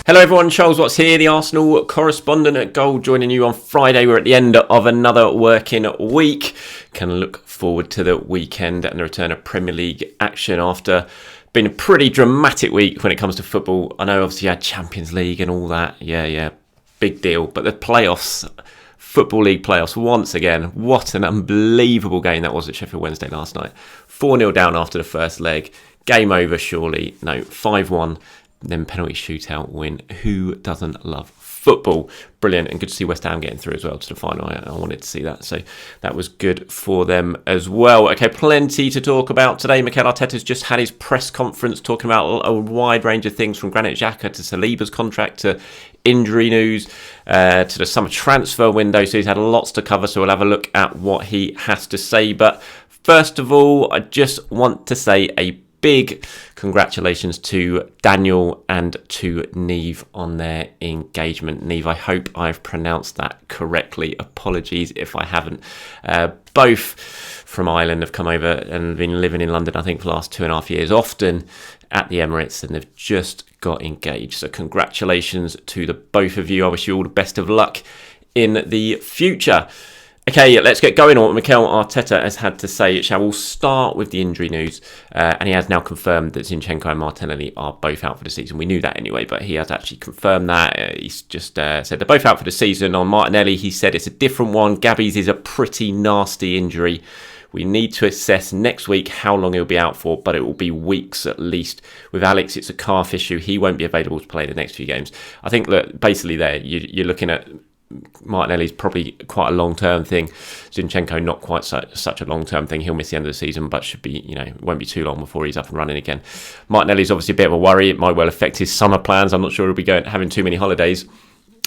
Hello everyone, Charles Watts here, the Arsenal correspondent at Goal, joining you on Friday. We're at the end of another working week. Can look forward to the weekend and the return of Premier League action after being a pretty dramatic week when it comes to football. I know obviously you had Champions League and all that, yeah, big deal. But the playoffs, Football League playoffs, once again, what an unbelievable game that was at Sheffield Wednesday last night. 4-0 down after the first leg, game over surely, no, 5-1. Then penalty shootout win. Who doesn't love football? Brilliant, and good to see West Ham getting through as well to the final. I wanted to see that, so that was good for them as well. Okay, plenty to talk about today. Mikel Arteta's just had his press conference talking about a wide range of things, from Granit Xhaka to Saliba's contract to injury news to the summer transfer window. So he's had lots to cover, so we'll have a look at what he has to say. But first of all, I just want to say a big congratulations to Daniel and to Neve on their engagement. Neve, I hope I've pronounced that correctly. Apologies if I haven't. Both from Ireland have come over and been living in London, I think, for the last 2.5 years, often at the Emirates, and they've just got engaged. So congratulations to the both of you. I wish you all the best of luck in the future. Okay, let's get going on what Mikel Arteta has had to say. We'll start with the injury news. And he has now confirmed that Zinchenko and Martinelli are both out for the season. We knew that anyway, but he has actually confirmed that. He's just said they're both out for the season. On Martinelli, he said it's a different one. Gabby's is a pretty nasty injury. We need to assess next week how long he'll be out for, but it will be weeks at least. With Alex, it's a calf issue. He won't be available to play the next few games. I think that basically there, you're looking at Martinelli's probably quite a long-term thing. Zinchenko not quite such a long-term thing. He'll miss the end of the season, but should be, it won't be too long before he's up and running again. Martinelli's obviously a bit of a worry. It might well affect his summer plans. I'm not sure he'll be having too many holidays.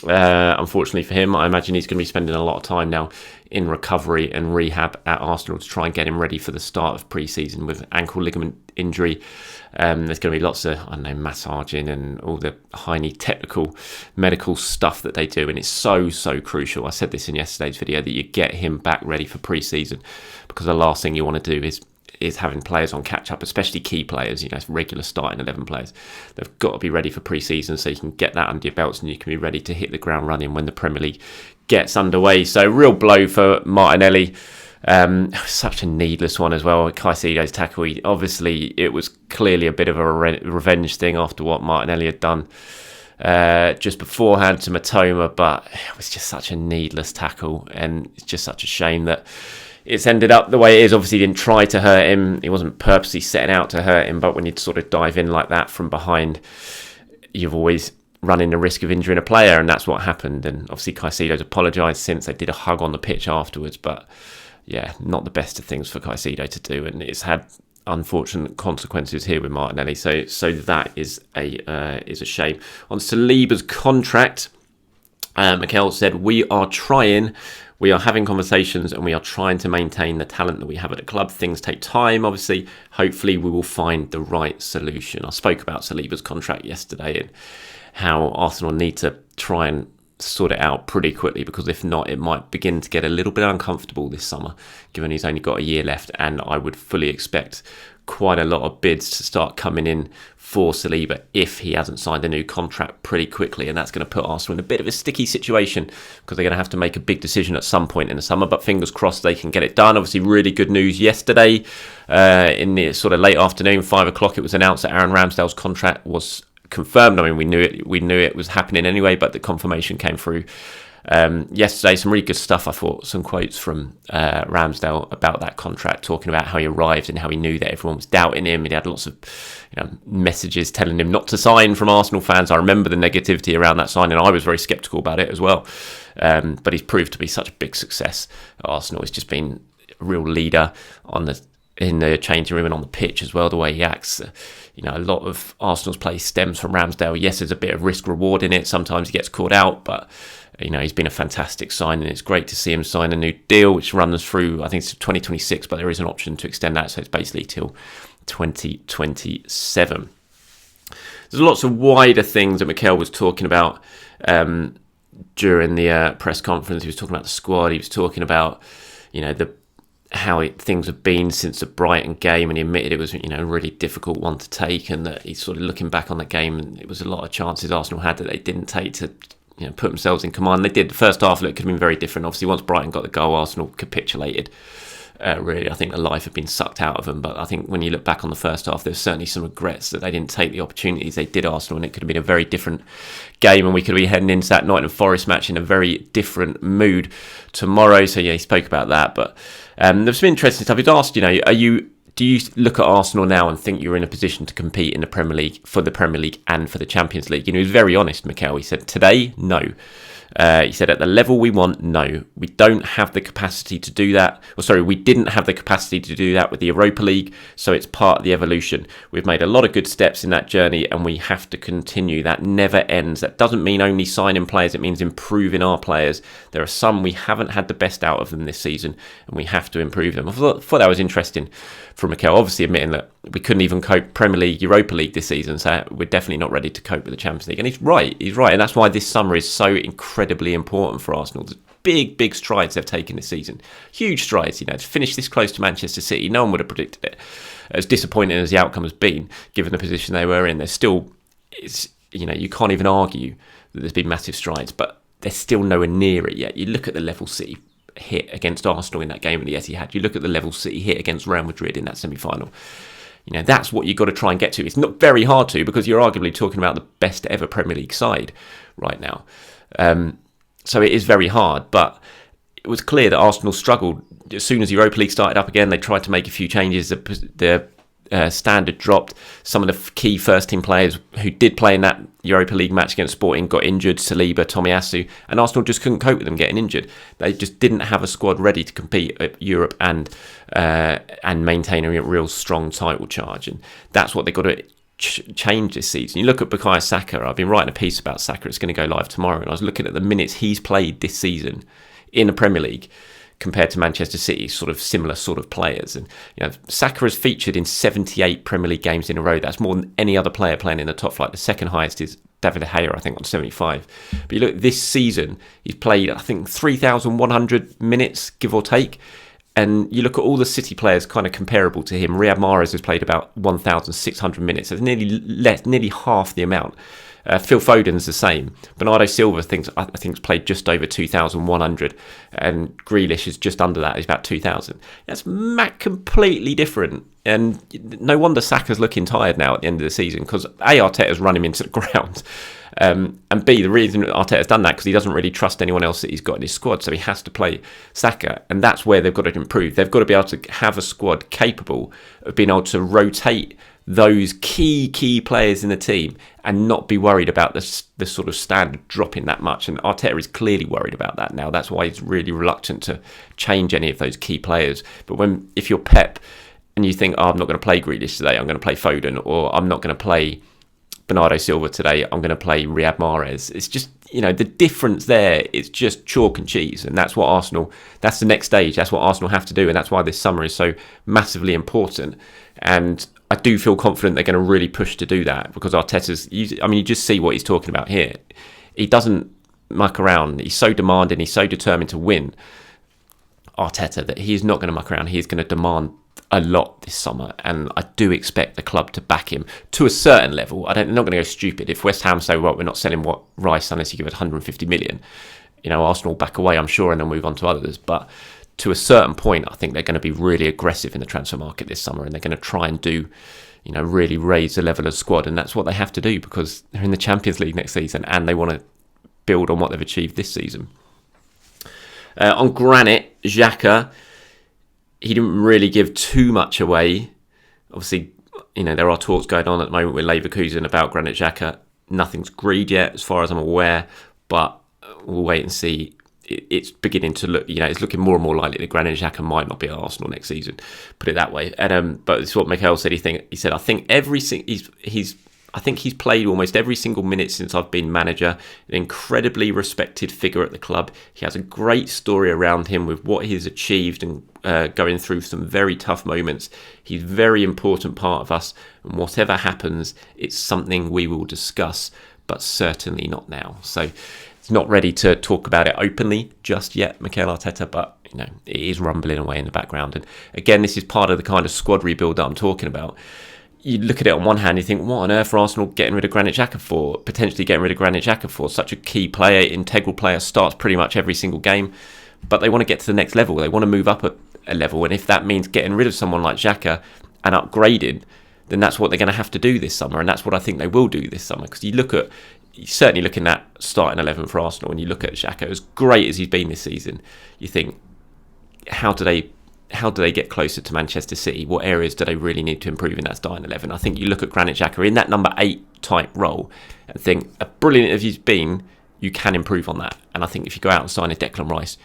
Unfortunately for him, I imagine he's going to be spending a lot of time now in recovery and rehab at Arsenal to try and get him ready for the start of pre-season with ankle ligament injury. There's going to be lots of, massaging and all the highly technical medical stuff that they do, and it's so crucial. I said this in yesterday's video, that you get him back ready for pre-season, because the last thing you want to do is having players on catch-up, especially key players, regular starting 11 players. They've got to be ready for pre-season so you can get that under your belts and you can be ready to hit the ground running when the Premier League gets underway. So real blow for Martinelli. Such a needless one as well. Caicedo's tackle, obviously it was clearly a bit of a revenge thing after what Martinelli had done just beforehand to Matoma, but it was just such a needless tackle, and it's just such a shame that it's ended up the way it is. Obviously, he didn't try to hurt him. He wasn't purposely setting out to hurt him, but when you sort of dive in like that from behind, you've always running the risk of injuring a player, and that's what happened. And obviously Caicedo's apologised since. They did a hug on the pitch afterwards, but yeah, not the best of things for Caicedo to do, and it's had unfortunate consequences here with Martinelli. So that is a shame. On Saliba's contract, Mikel said, we are having conversations, and we are trying to maintain the talent that we have at the club. Things take time, obviously. Hopefully we will find the right solution. I spoke about Saliba's contract yesterday and how Arsenal need to try and sort it out pretty quickly, because if not, it might begin to get a little bit uncomfortable this summer, given he's only got a year left, and I would fully expect quite a lot of bids to start coming in for Saliba if he hasn't signed a new contract pretty quickly, and that's going to put Arsenal in a bit of a sticky situation, because they're going to have to make a big decision at some point in the summer, but fingers crossed they can get it done. Obviously really good news yesterday in the sort of late afternoon, 5 o'clock, it was announced that Aaron Ramsdale's contract was confirmed. We knew it was happening anyway, but the confirmation came through yesterday. Some really good stuff. I thought some quotes from Ramsdale about that contract, talking about how he arrived and how he knew that everyone was doubting him. He had lots of messages telling him not to sign from Arsenal fans. I remember the negativity around that signing. I was very sceptical about it as well, but he's proved to be such a big success at Arsenal. He's just been a real leader in the changing room and on the pitch as well, the way he acts. A lot of Arsenal's play stems from Ramsdale. Yes, there's a bit of risk reward in it. Sometimes he gets caught out, but he's been a fantastic signing. It's great to see him sign a new deal, which runs through, I think it's 2026, but there is an option to extend that, so it's basically till 2027. There's lots of wider things that Mikel was talking about during the press conference. He was talking about the squad. He was talking about, the things have been since the Brighton game, and he admitted it was a really difficult one to take, and that he's sort of looking back on the game, and it was a lot of chances Arsenal had that they didn't take to put themselves in command. They did. The first half, it could have been very different. Obviously, once Brighton got the goal, Arsenal capitulated. Really, I think the life had been sucked out of them. But I think when you look back on the first half, there's certainly some regrets that they didn't take the opportunities they did, Arsenal, and it could have been a very different game, and we could be heading into that Nottingham Forest match in a very different mood tomorrow. So yeah, he spoke about that. But there's some interesting stuff. He's asked, do you look at Arsenal now and think you're in a position to compete in the Premier League, for the Premier League and for the Champions League? He was very honest, Mikel. He said, today, no. He said, at the level we want, no. We don't have the capacity to do that. We didn't have the capacity to do that with the Europa League, so it's part of the evolution. We've made a lot of good steps in that journey, and we have to continue. That never ends. That doesn't mean only signing players, it means improving our players. There are some we haven't had the best out of them this season, and we have to improve them. I thought that was interesting from Mikel, obviously admitting that we couldn't even cope Premier League, Europa League this season, so we're definitely not ready to cope with the Champions League. And he's right, and that's why this summer is so incredibly important for Arsenal. There's big strides they've taken this season, huge strides. To finish this close to Manchester City, no one would have predicted it. As disappointing as the outcome has been, given the position they were in, there's still, you can't even argue that there's been massive strides, but they're still nowhere near it yet. You look at the level City hit against Arsenal in that game at the Etihad. You look at the level City hit against Real Madrid in that semi-final. That's what you've got to try and get to. It's not very hard to, because you're arguably talking about the best ever Premier League side right now. So it is very hard, but it was clear that Arsenal struggled. As soon as Europa League started up again, they tried to make a few changes. The standard dropped. Some of the key first-team players who did play in that Europa League match against Sporting got injured, Saliba, Tomiyasu, and Arsenal just couldn't cope with them getting injured. They just didn't have a squad ready to compete at Europe and maintain a real strong title charge. And that's what they've got to change this season. You look at Bukayo Saka. I've been writing a piece about Saka. It's going to go live tomorrow, and I was looking at the minutes he's played this season in the Premier League compared to Manchester City, sort of similar sort of players. And Saka has featured in 78 Premier League games in a row. That's more than any other player playing in the top flight. The second highest is David De Gea, I think, on 75. But you look, this season he's played, I think, 3,100 minutes, give or take. And you look at all the City players kind of comparable to him. Riyad Mahrez has played about 1,600 minutes. That's nearly half the amount. Phil Foden's the same. Bernardo Silva, I think, has played just over 2,100. And Grealish is just under that. He's about 2,000. That's completely different. And no wonder Saka's looking tired now at the end of the season, because A, Arteta's run him into the ground. And B, the reason Arteta's done that because he doesn't really trust anyone else that he's got in his squad, so he has to play Saka, and that's where they've got to improve. They've got to be able to have a squad capable of being able to rotate those key players in the team and not be worried about the sort of standard dropping that much. And Arteta is clearly worried about that now. That's why he's really reluctant to change any of those key players. But if you're Pep and you think, I'm not going to play Grealish today, I'm going to play Foden, or I'm not going to play Bernardo Silva today, I'm going to play Riyad Mahrez. It's just, the difference there is just chalk and cheese. And that's the next stage. That's what Arsenal have to do. And that's why this summer is so massively important. And I do feel confident they're going to really push to do that, because you just see what he's talking about here. He doesn't muck around. He's so demanding. He's so determined to win, Arteta, that he's not going to muck around. He's going to demand a lot this summer, and I do expect the club to back him to a certain level. They're not going to go stupid. If West Ham say, well, we're not selling Rice unless you give it 150 million, Arsenal back away, I'm sure, and then move on to others. But to a certain point, I think they're going to be really aggressive in the transfer market this summer, and they're going to try and do, really raise the level of squad, and that's what they have to do, because they're in the Champions League next season and they want to build on what they've achieved this season. On Granit Xhaka, he didn't really give too much away. Obviously, there are talks going on at the moment with Leverkusen about Granit Xhaka. Nothing's agreed yet, as far as I'm aware, but we'll wait and see. It's beginning to look, it's looking more and more likely that Granit Xhaka might not be at Arsenal next season. Put it that way. And but it's what Mikel said. He said, I think he's played almost every single minute since I've been manager. An incredibly respected figure at the club. He has a great story around him with what he's achieved and going through some very tough moments. He's a very important part of us, and whatever happens, it's something we will discuss, but certainly not now. So he's not ready to talk about it openly just yet, Mikel Arteta, but it is rumbling away in the background. And again, this is part of the kind of squad rebuild that I'm talking about. You look at it on one hand, you think, what on earth are Arsenal getting rid of Granit Xhaka for? Potentially getting rid of Granit Xhaka for such a key player, integral player, starts pretty much every single game. But they want to get to the next level. They want to move up a level. And if that means getting rid of someone like Xhaka and upgrading, then that's what they're going to have to do this summer. And that's what I think they will do this summer. Because you're certainly looking at starting 11 for Arsenal, and you look at Xhaka, as great as he's been this season, you think, how do they get closer to Manchester City? What areas do they really need to improve in that starting 11? I think you look at Granit Xhaka in that number 8 type role and think, as brilliant as he's been, you can improve on that. And I think if you go out and sign a Declan Rice,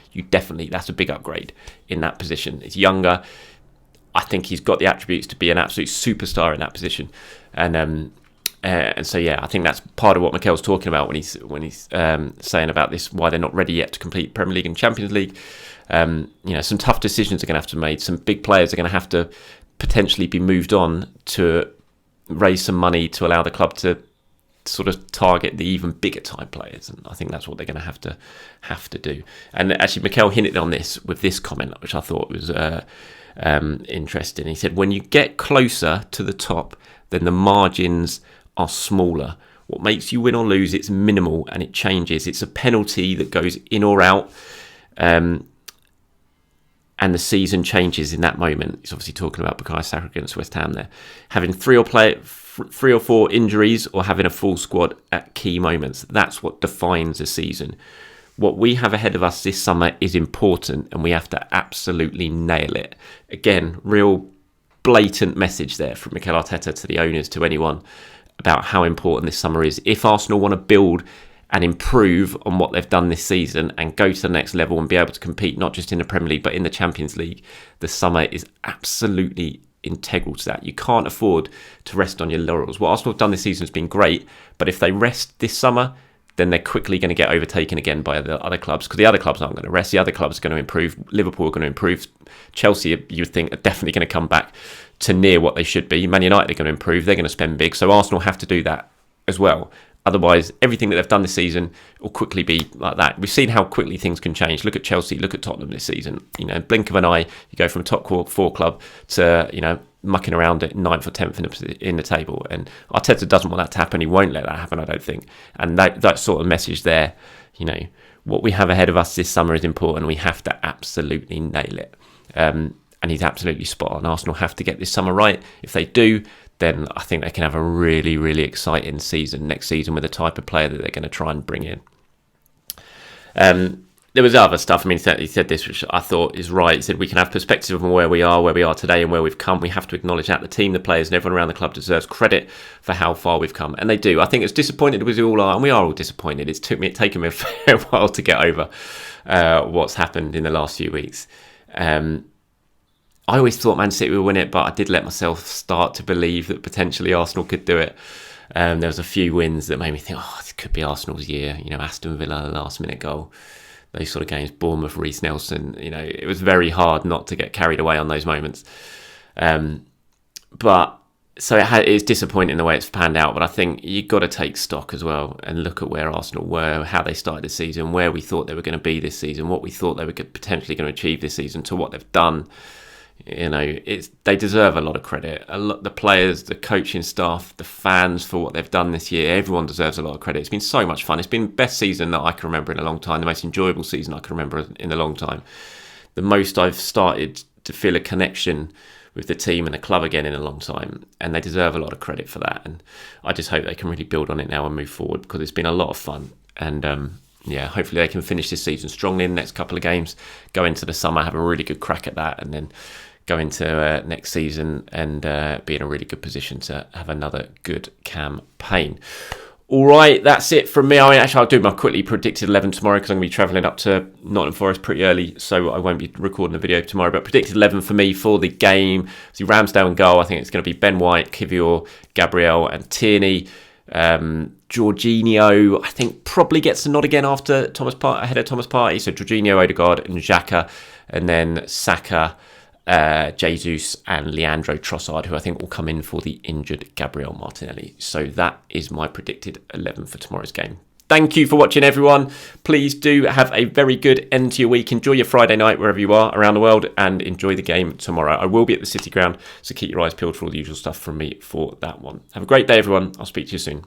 that's a big upgrade in that position. He's younger. I think he's got the attributes to be an absolute superstar in that position. And so, yeah, I think that's part of what Mikel's talking about when he's saying about this, why they're not ready yet to compete Premier League and Champions League. Some tough decisions are going to have to be made. Some big players are going to have to potentially be moved on to raise some money to allow the club to sort of target the even bigger type players, and I think that's what they're going to have to do. And actually, Mikel hinted on this with this comment, which I thought was interesting. He said, when you get closer to the top, then the margins are smaller. What makes you win or lose, it's minimal and it changes. It's a penalty that goes in or out, and the season changes in that moment. He's obviously talking about Bukayo Saka against West Ham there. Having 3 or 4 injuries or having a full squad at key moments, that's what defines a season. What we have ahead of us this summer is important, and we have to absolutely nail it. Again, real blatant message there from Mikel Arteta to the owners, to anyone, about how important this summer is. If Arsenal want to build and improve on what they've done this season and go to the next level and be able to compete not just in the Premier League but in the Champions League, the summer is absolutely integral to that. You can't afford to rest on your laurels. What Arsenal have done this season has been great, but if they rest this summer, then they're quickly going to get overtaken again by the other clubs, because the other clubs aren't going to rest. The other clubs are going to improve. Liverpool are going to improve. Chelsea, you would think, are definitely going to come back to near what they should be. Man United are going to improve. They're going to spend big. So Arsenal have to do that as well. Otherwise, everything that they've done this season will quickly be like that. We've seen how quickly things can change. Look at Chelsea, look at Tottenham this season. Blink of an eye, you go from a top 4 club to, mucking around at 9th or 10th in the table. And Arteta doesn't want that to happen. He won't let that happen, I don't think. And that sort of message there, what we have ahead of us this summer is important. We have to absolutely nail it. And he's absolutely spot on. Arsenal have to get this summer right. If they do, then I think they can have a really, really exciting season next season with the type of player that they're going to try and bring in. There was other stuff. I mean, he said this, which I thought is right. He said, we can have perspective on where we are today and where we've come. We have to acknowledge that the team, the players and everyone around the club deserves credit for how far we've come. And they do. I think as disappointed as we all are, and we are all disappointed, it's taken me a fair while to get over what's happened in the last few weeks. I always thought Man City would win it, but I did let myself start to believe that potentially Arsenal could do it. There was a few wins that made me think, this could be Arsenal's year. Aston Villa, last minute goal. Those sort of games, Bournemouth, Reece Nelson. It was very hard not to get carried away on those moments. But so it's disappointing the way it's panned out. But I think you've got to take stock as well and look at where Arsenal were, how they started the season, where we thought they were going to be this season, what we thought they were potentially going to achieve this season, to what they've done. They deserve a lot of credit. The players, the coaching staff, the fans for what they've done this year. Everyone deserves a lot of credit. It's been so much fun. It's been the best season that I can remember in a long time. The most enjoyable season I can remember in a long time. The most I've started to feel a connection with the team and the club again in a long time. And they deserve a lot of credit for that. And I just hope they can really build on it now and move forward, because it's been a lot of fun. And hopefully they can finish this season strongly in the next couple of games, go into the summer, have a really good crack at that, and then go into next season and be in a really good position to have another good campaign. All right, that's it from me. I'll do my quickly predicted 11 tomorrow, because I'm going to be travelling up to Nottingham Forest pretty early, so I won't be recording a video tomorrow. But predicted 11 for me for the game. See, Ramsdale in goal. I think it's going to be Ben White, Kivior, Gabriel and Tierney. Jorginho, I think, probably gets a nod again after ahead of Thomas Partey. So Jorginho, Odegaard and Xhaka, and then Saka, Jesus and Leandro Trossard, who I think will come in for the injured Gabriel Martinelli. So that is my predicted 11 for tomorrow's game. Thank you for watching, everyone. Please do have a very good end to your week. Enjoy your Friday night wherever you are around the world and enjoy the game tomorrow. I will be at the City Ground, so keep your eyes peeled for all the usual stuff from me for that one. Have a great day, everyone. I'll speak to you soon.